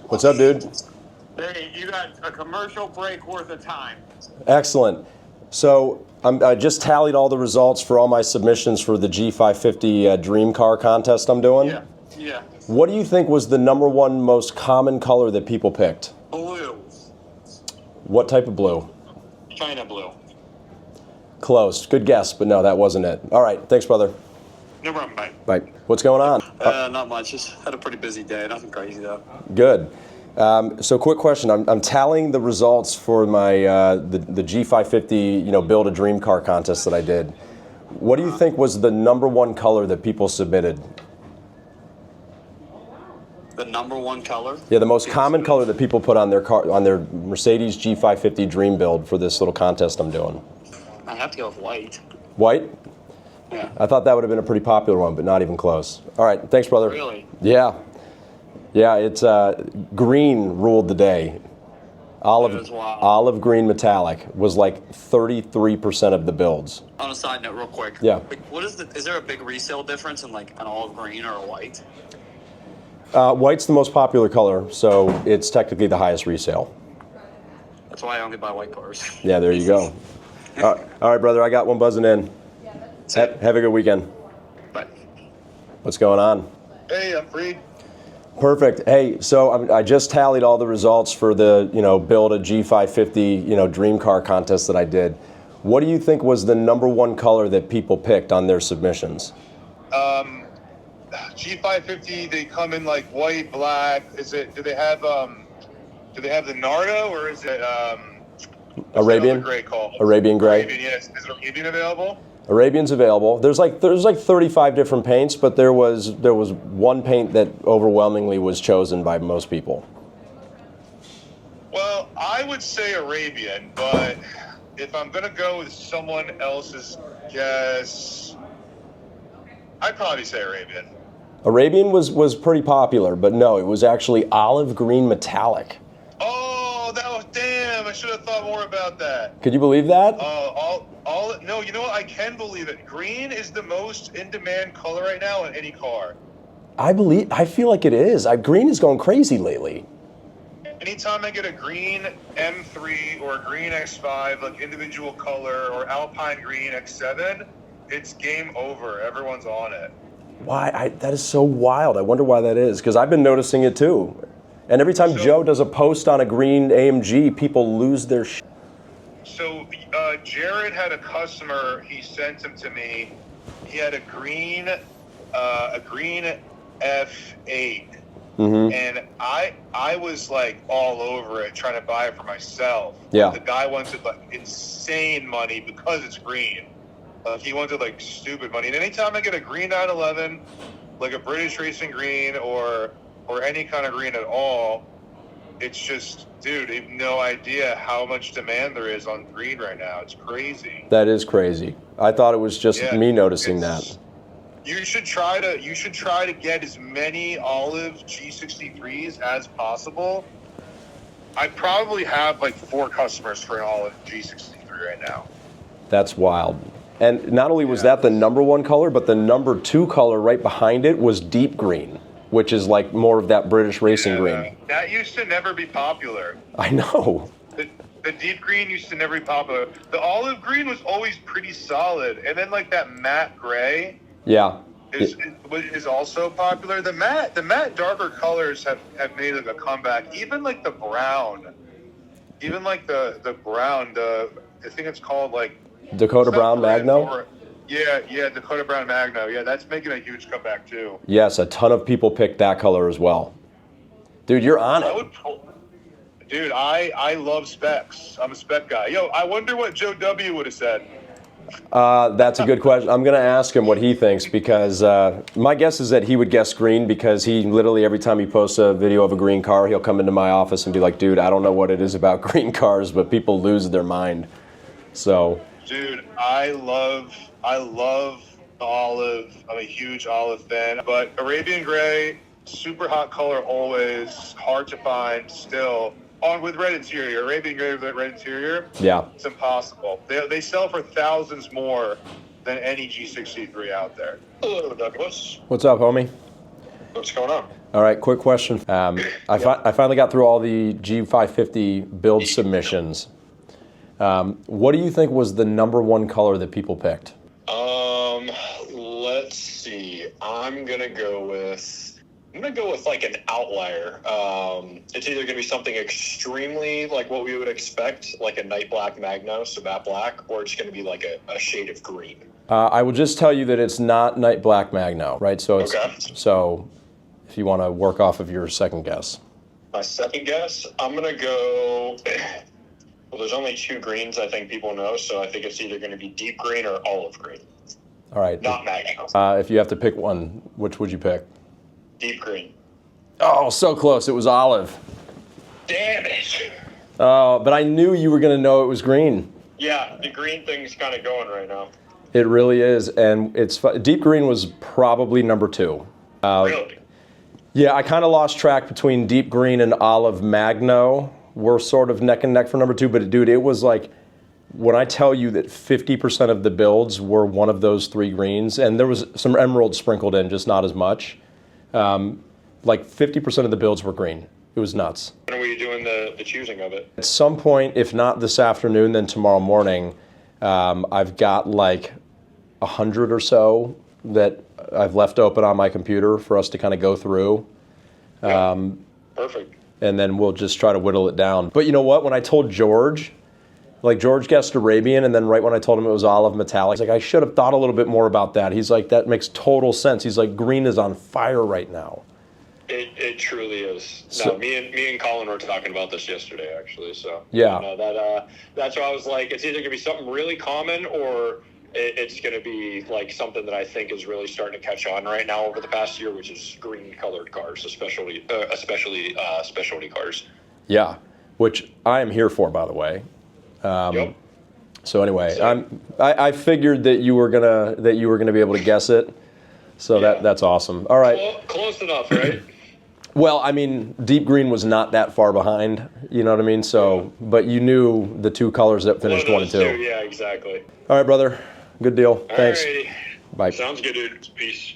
What's up, dude? Hey, you got a commercial break worth of time. Excellent. So I just tallied all the results for all my submissions for the G550 Dream Car contest I'm doing. Yeah. What do you think was the #1 most common color that people picked? Blue. What type of blue? China blue. Close. Good guess, but no, that wasn't it. All right. Thanks, brother. No problem, bye. Bye. What's going on? Not much. Just had a pretty busy day. Nothing crazy, though. Good. So quick question. I'm tallying the results for my the G550 Build a Dream Car contest that I did. What do you think was the #1 color that people submitted? The #1 color? Yeah, the most common color that people put on their car, on their Mercedes G550 Dream Build for this little contest I'm doing. I have to go with white. White? Yeah. I thought that would have been a pretty popular one, but not even close. All right, thanks, brother. Really? Yeah. Yeah, it's green ruled the day. Olive green metallic was like 33% of the builds. On a side note, real quick. Yeah. Is there a big resale difference in like an olive green or a white? White's the most popular color, so it's technically the highest resale. That's why I only buy white cars. Yeah, there you go. All right, brother, I got one buzzing in. Have a good weekend. Bye. What's going on? Hey, I'm Freed. Perfect. Hey, so I just tallied all the results for the Build a G550 Dream Car contest that I did. What do you think was the #1 color that people picked on their submissions? G550. They come in like white, black. Do they have the Nardo or is it Arabian? Gray called? Arabian gray. Arabian, yes. Is Arabian available? Arabian's available. There's like 35 different paints, but there was one paint that overwhelmingly was chosen by most people. Well, I would say Arabian, but if I'm gonna go with someone else's guess, I'd probably say Arabian. Arabian was pretty popular, but no, it was actually olive green metallic. Oh, damn! I should have thought more about that. Could you believe that? No, you know what? I can believe it. Green is the most in-demand color right now in any car. I feel like it is. Green is going crazy lately. Anytime I get a green M3 or a green X5, like individual color, or Alpine green X7, it's game over. Everyone's on it. Why? That is so wild. I wonder why that is, because I've been noticing it too. And every time Joe does a post on a green AMG, people lose their shit. So Jared had a customer. He sent him to me. He had a green F8, and I was like all over it, trying to buy it for myself. Yeah. The guy wanted like insane money because it's green. He wanted like stupid money. And anytime I get a green 911, like a British racing green or any kind of green at all, it's just, dude, you have no idea how much demand there is on green right now. It's crazy. That is crazy. I thought it was just me noticing that. You should try to get as many olive G63s as possible. I probably have like 4 customers for an olive G63 right now. That's wild. And not only was that the #1 color, but the #2 color right behind it was deep green, which is like more of that British racing green. That used to never be popular. I know. The deep green used to never be popular. The olive green was always pretty solid. And then like that matte gray is also popular. The matte darker colors have made like a comeback. Even like the brown. Even like the brown, I think it's called like Dakota Brown Magno? Yeah, Dakota Brown Magno. Yeah, that's making a huge comeback too. Yes, a ton of people picked that color as well. Dude, you're on it. Dude, I love specs. I'm a spec guy. Yo, I wonder what Joe W. would have said. That's a good question. I'm going to ask him what he thinks, because my guess is that he would guess green, because he literally, every time he posts a video of a green car, he'll come into my office and be like, dude, I don't know what it is about green cars, but people lose their mind. So... Dude, I love olive. I'm a huge olive fan. But Arabian gray, super hot color always, hard to find still. On with red interior, Arabian gray with red interior. Yeah, it's impossible. They sell for thousands more than any G63 out there. Hello, Douglas. What's up, homie? What's going on? All right, quick question. I finally got through all the G550 build submissions. What do you think was the #1 color that people picked? Let's see. I'm gonna go with like an outlier. It's either gonna be something extremely like what we would expect, like a night black Magno, so matte black, or it's gonna be like a shade of green. I will just tell you that it's not night black Magno, right? So it's, okay. So if you want to work off of your second guess. My second guess, I'm gonna go. Well, there's only 2 greens I think people know, so I think it's either going to be deep green or olive green. All right. Not Magno. If you have to pick one, which would you pick? Deep green. Oh, so close. It was olive. Damn it. Oh, but I knew you were going to know it was green. Yeah, the green thing's kind of going right now. It really is, and it's deep green was probably #2. Really? Yeah, I kind of lost track between deep green and olive Magno. We're sort of neck and neck for #2, but dude, it was like, when I tell you that 50% of the builds were one of those 3 greens, and there was some emerald sprinkled in, just not as much. Like 50% of the builds were green. It was nuts. When are we doing the choosing of it? At some point, if not this afternoon, then tomorrow morning, I've got like 100 or so that I've left open on my computer for us to kind of go through. Perfect. And then we'll just try to whittle it down. But you know what? When I told George, like George guessed Arabian, and then right when I told him it was olive metallic, he's like, I should have thought a little bit more about that. He's like, that makes total sense. He's like, green is on fire right now. It truly is. So, no, me and Colin were talking about this yesterday, actually. So yeah, you know, that's why I was like, it's either gonna be something really common or it's going to be like something that I think is really starting to catch on right now over the past year, which is green colored cars, especially specialty cars. Yeah, which I am here for, by the way. Yep. So anyway, I figured that you were gonna be able to guess it. So yeah. that's awesome. All right. Close enough, right? Well, I mean, deep green was not that far behind. You know what I mean? So, but you knew the 2 colors that finished 1 and 2. Yeah, exactly. All right, brother. Good deal. Thanks. Alrighty. Bye. Sounds good, dude. Peace.